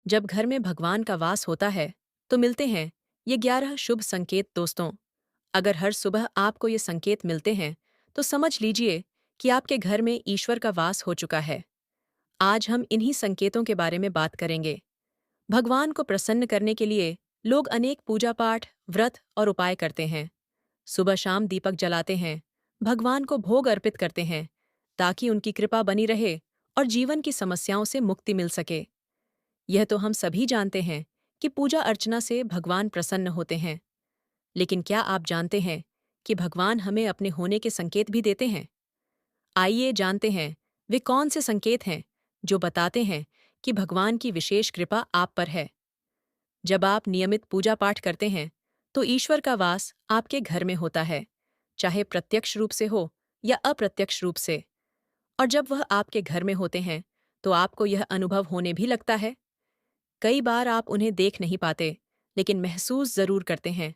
जब घर में भगवान का वास होता है तो मिलते हैं ये 11 शुभ संकेत। दोस्तों, अगर हर सुबह आपको ये संकेत मिलते हैं तो समझ लीजिए कि आपके घर में ईश्वर का वास हो चुका है। आज हम इन्हीं संकेतों के बारे में बात करेंगे। भगवान को प्रसन्न करने के लिए लोग अनेक पूजा पाठ, व्रत और उपाय करते हैं। सुबह शाम दीपक जलाते हैं, भगवान को भोग अर्पित करते हैं ताकि उनकी कृपा बनी रहे और जीवन की समस्याओं से मुक्ति मिल सके। यह तो हम सभी जानते हैं कि पूजा अर्चना से भगवान प्रसन्न होते हैं। लेकिन क्या आप जानते हैं कि भगवान हमें अपने होने के संकेत भी देते हैं? आइए जानते हैं वे कौन से संकेत हैं जो बताते हैं कि भगवान की विशेष कृपा आप पर है। जब आप नियमित पूजा पाठ करते हैं तो ईश्वर का वास आपके घर में होता है, चाहे प्रत्यक्ष रूप से हो या अप्रत्यक्ष रूप से। और जब वह आपके घर में होते हैं तो आपको यह अनुभव होने भी लगता है। कई बार आप उन्हें देख नहीं पाते, लेकिन महसूस जरूर करते हैं।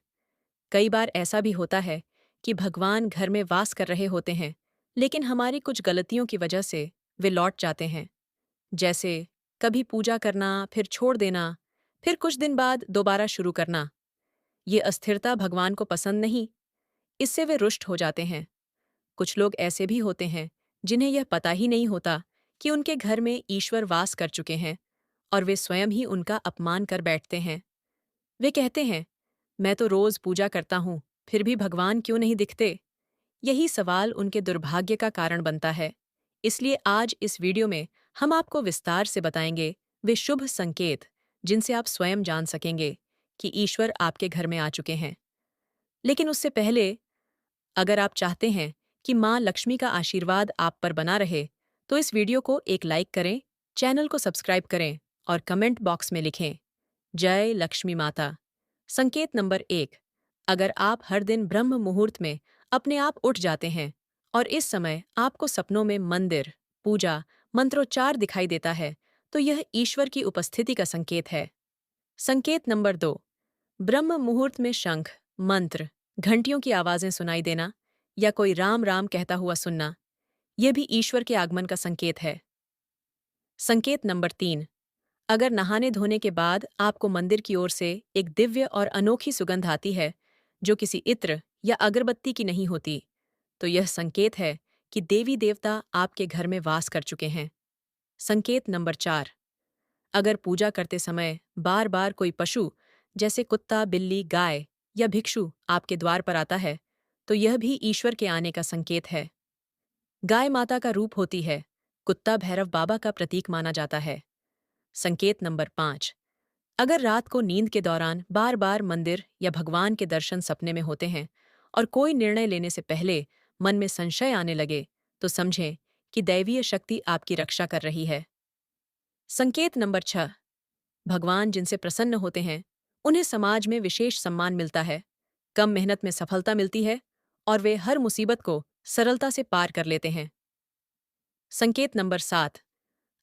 कई बार ऐसा भी होता है कि भगवान घर में वास कर रहे होते हैं, लेकिन हमारी कुछ गलतियों की वजह से वे लौट जाते हैं। जैसे कभी पूजा करना, फिर छोड़ देना, फिर कुछ दिन बाद दोबारा शुरू करना। ये अस्थिरता भगवान को पसंद नहीं, इससे वे रुष्ट हो जाते हैं। कुछ लोग ऐसे भी होते हैं जिन्हें यह पता ही नहीं होता कि उनके घर में ईश्वर वास कर चुके हैं और वे स्वयं ही उनका अपमान कर बैठते हैं। वे कहते हैं, मैं तो रोज पूजा करता हूँ, फिर भी भगवान क्यों नहीं दिखते? यही सवाल उनके दुर्भाग्य का कारण बनता है। इसलिए आज इस वीडियो में हम आपको विस्तार से बताएंगे वे शुभ संकेत जिनसे आप स्वयं जान सकेंगे कि ईश्वर आपके घर में आ चुके हैं। लेकिन उससे पहले, अगर आप चाहते हैं कि माँ लक्ष्मी का आशीर्वाद आप पर बना रहे, तो इस वीडियो को एक लाइक करें, चैनल को सब्सक्राइब करें और कमेंट बॉक्स में लिखें, जय लक्ष्मी माता। संकेत नंबर 1। अगर आप हर दिन ब्रह्म मुहूर्त में अपने आप उठ जाते हैं और इस समय आपको सपनों में मंदिर, पूजा, मंत्रोच्चार दिखाई देता है, तो यह ईश्वर की उपस्थिति का संकेत है। संकेत नंबर 2। ब्रह्म मुहूर्त में शंख, मंत्र, घंटियों की आवाजें सुनाई देना या कोई राम राम कहता हुआ सुनना, यह भी ईश्वर के आगमन का संकेत है। संकेत नंबर 3। अगर नहाने धोने के बाद आपको मंदिर की ओर से एक दिव्य और अनोखी सुगंध आती है जो किसी इत्र या अगरबत्ती की नहीं होती, तो यह संकेत है कि देवी देवता आपके घर में वास कर चुके हैं। संकेत नंबर 4। अगर पूजा करते समय बार बार कोई पशु जैसे कुत्ता, बिल्ली, गाय या भिक्षु आपके द्वार पर आता है, तो यह भी ईश्वर के आने का संकेत है। गाय माता का रूप होती है, कुत्ता भैरव बाबा का प्रतीक माना जाता है। संकेत नंबर 5। अगर रात को नींद के दौरान बार बार मंदिर या भगवान के दर्शन सपने में होते हैं और कोई निर्णय लेने से पहले मन में संशय आने लगे, तो समझें कि दैवीय शक्ति आपकी रक्षा कर रही है। संकेत नंबर 6। भगवान जिनसे प्रसन्न होते हैं उन्हें समाज में विशेष सम्मान मिलता है, कम मेहनत में सफलता मिलती है और वे हर मुसीबत को सरलता से पार कर लेते हैं। संकेत नंबर 7।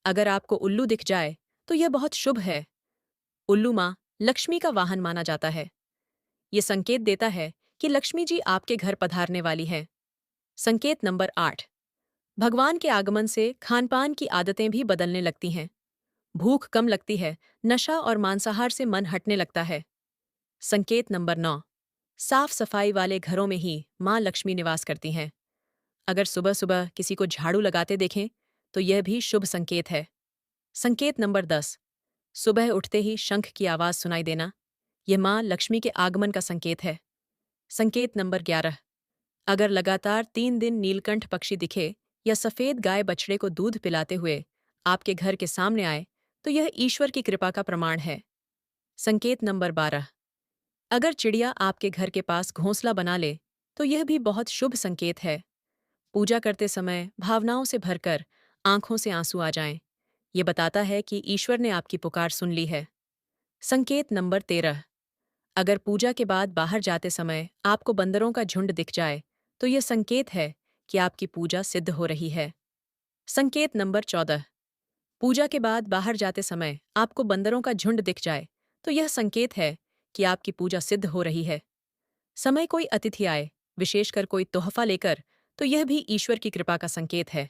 अगर आपको उल्लू दिख जाए तो यह बहुत शुभ है। उल्लू माँ लक्ष्मी का वाहन माना जाता है। ये संकेत देता है कि लक्ष्मी जी आपके घर पधारने वाली हैं। संकेत नंबर 8। भगवान के आगमन से खानपान की आदतें भी बदलने लगती हैं। भूख कम लगती है, नशा और मांसाहार से मन हटने लगता है। संकेत नंबर 9। साफ सफाई वाले घरों में ही माँ लक्ष्मी निवास करती हैं। अगर सुबह सुबह किसी को झाड़ू लगाते देखें तो यह भी शुभ संकेत है। संकेत नंबर 10। सुबह उठते ही शंख की आवाज सुनाई देना, यह माँ लक्ष्मी के आगमन का संकेत है। संकेत नंबर 11। अगर लगातार 3 दिन नीलकंठ पक्षी दिखे या सफेद गाय बछड़े को दूध पिलाते हुए आपके घर के सामने आए, तो यह ईश्वर की कृपा का प्रमाण है। संकेत नंबर 12। अगर चिड़िया आपके घर के पास घोंसला बना ले, तो यह भी बहुत शुभ संकेत है। पूजा करते समय भावनाओं से भरकर आंखों से आंसू आ जाएं, ये बताता है कि ईश्वर ने आपकी पुकार सुन ली है। संकेत नंबर 13। अगर पूजा के बाद बाहर जाते समय आपको बंदरों का झुंड दिख जाए, तो यह संकेत है कि आपकी पूजा सिद्ध हो रही है। संकेत नंबर 14। पूजा के बाद बाहर जाते समय आपको बंदरों का झुंड दिख जाए, तो यह संकेत है कि आपकी पूजा सिद्ध हो रही है। समय कोई अतिथि आए, विशेषकर कोई तोहफा लेकर, तो यह भी ईश्वर की कृपा का संकेत है।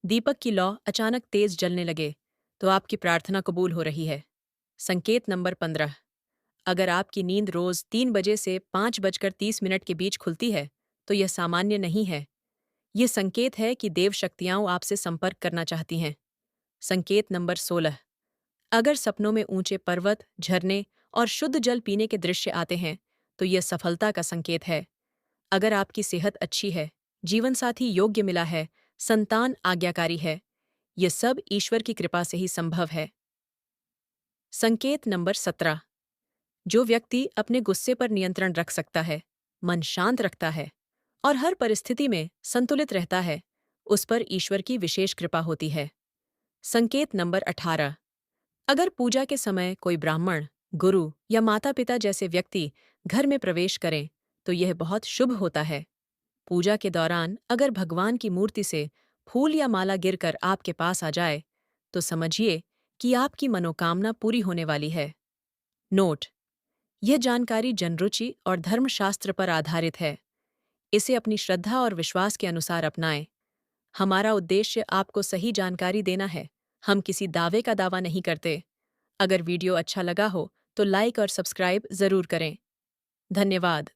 दीपक की लौ अचानक तेज जलने लगे, तो आपकी प्रार्थना कबूल हो रही है। संकेत नंबर 15। अगर आपकी नींद रोज 3 बजे से 5:30 के बीच खुलती है, तो यह सामान्य नहीं है। ये संकेत है कि देव शक्तियाँ आपसे संपर्क करना चाहती हैं। संकेत नंबर 16। अगर सपनों में ऊंचे पर्वत, झरने और शुद्ध जल पीने के दृश्य आते हैं, तो यह सफलता का संकेत है। अगर आपकी सेहत अच्छी है, जीवनसाथी योग्य मिला है, संतान आज्ञाकारी है, ये सब ईश्वर की कृपा से ही संभव है। संकेत नंबर 17। जो व्यक्ति अपने गुस्से पर नियंत्रण रख सकता है, मन शांत रखता है और हर परिस्थिति में संतुलित रहता है, उस पर ईश्वर की विशेष कृपा होती है। संकेत नंबर 18। अगर पूजा के समय कोई ब्राह्मण, गुरु या माता-पिता जैसे व्यक्ति घर में प्रवेश करें, तो यह बहुत शुभ होता है। पूजा के दौरान अगर भगवान की मूर्ति से फूल या माला गिरकर आपके पास आ जाए, तो समझिए कि आपकी मनोकामना पूरी होने वाली है। नोट: यह जानकारी जनरुचि और धर्मशास्त्र पर आधारित है। इसे अपनी श्रद्धा और विश्वास के अनुसार अपनाएं। हमारा उद्देश्य आपको सही जानकारी देना है। हम किसी दावे का दावा नहीं करते। अगर वीडियो अच्छा लगा हो, तो लाइक और सब्सक्राइब जरूर करें। धन्यवाद।